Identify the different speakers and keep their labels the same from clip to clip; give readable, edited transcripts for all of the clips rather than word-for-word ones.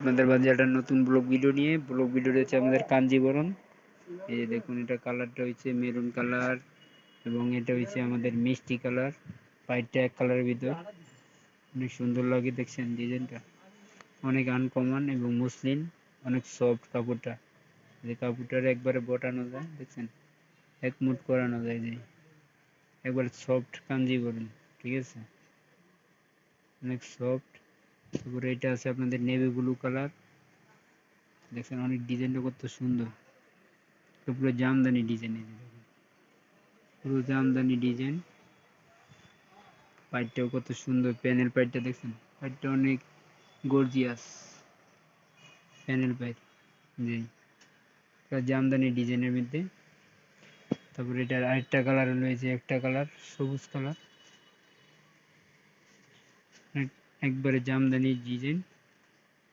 Speaker 1: আপনাদের মাঝে একটা নতুন ব্লগ ভিডিও নিয়ে হচ্ছে আমাদের কাঞ্জিবরম। এই যে দেখুন, এটা কালারটা হচ্ছে মেরুন কালার এবং এটা হচ্ছে আমাদের মিষ্টি কালার। পাইপটা এক কালারের ভিতর, অনেক সুন্দর লাগে। দেখছেন ডিজাইনটা অনেক আনকমন এবং মসলিন, অনেক সফট কাপড়টা। যে কাপড়টার একবারে বটানো যায়, দেখছেন এক মুঠ করানো যায়, যে একবারে সফট কাঞ্জিবরম। ঠিক আছে, অনেক সফট। তারপরে এটা আছে আপনাদের নেভি ব্লু কালার। দেখছেন অনেক ডিজাইনটা কত সুন্দর, পুরো জামদানি ডিজাইন, পুরো জামদানি ডিজাইন। পাইটটাও কত সুন্দর, প্যানেল পাইটটা দেখছেন, পাইটটা অনেক গর্জিয়াস প্যানেল পাইট। জি, জামদানি ডিজাইনের মধ্যে। তারপরে এটার আরেকটা কালার রয়েছে, একটা কালার সবুজ কালার, একবারে জামদানি ডিজাইন।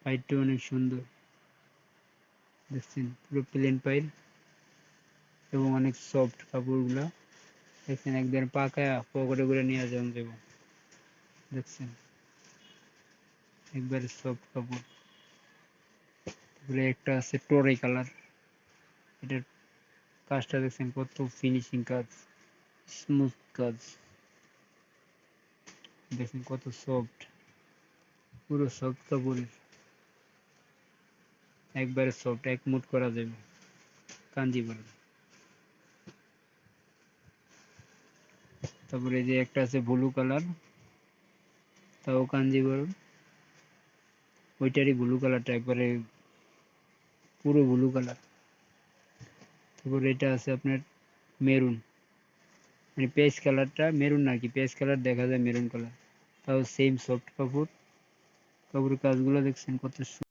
Speaker 1: পাইটটা অনেক সুন্দর, দেখছেন পুরো প্লেন পাইট এবং অনেক সফট কাপড়গুলা। দেখছেন একদম পাকা পকেটে করে নিয়ে যাওয়া যাবে। দেখছেন একবারে সফট কাপড়। তারপরে একটা আছে টোরে কালার, এটার কাজটা দেখছেন কত ফিনিশিং কাজ, স্মুথ কাজ। দেখেন কত সফট, পুরো সফট কাপড়ের, একবারে সফট, এক মুঠ করা যাবে কাঞ্জিবরম। তারপরে যে একটা আছে ব্লু কালার, তাও কাঞ্জিবরম। ওইটারই ব্লু কালারটা একবারে পুরো ব্লু কালার। তারপরে এটা আছে আপনার মেরুন, মানে পেস্ট কালারটা মেরুন নাকি পেস্ট কালার দেখা যায়, মেরুন কালার, তাও সেম সফট কাপড়। কাপড়ের কাজগুলো দেখছেন কত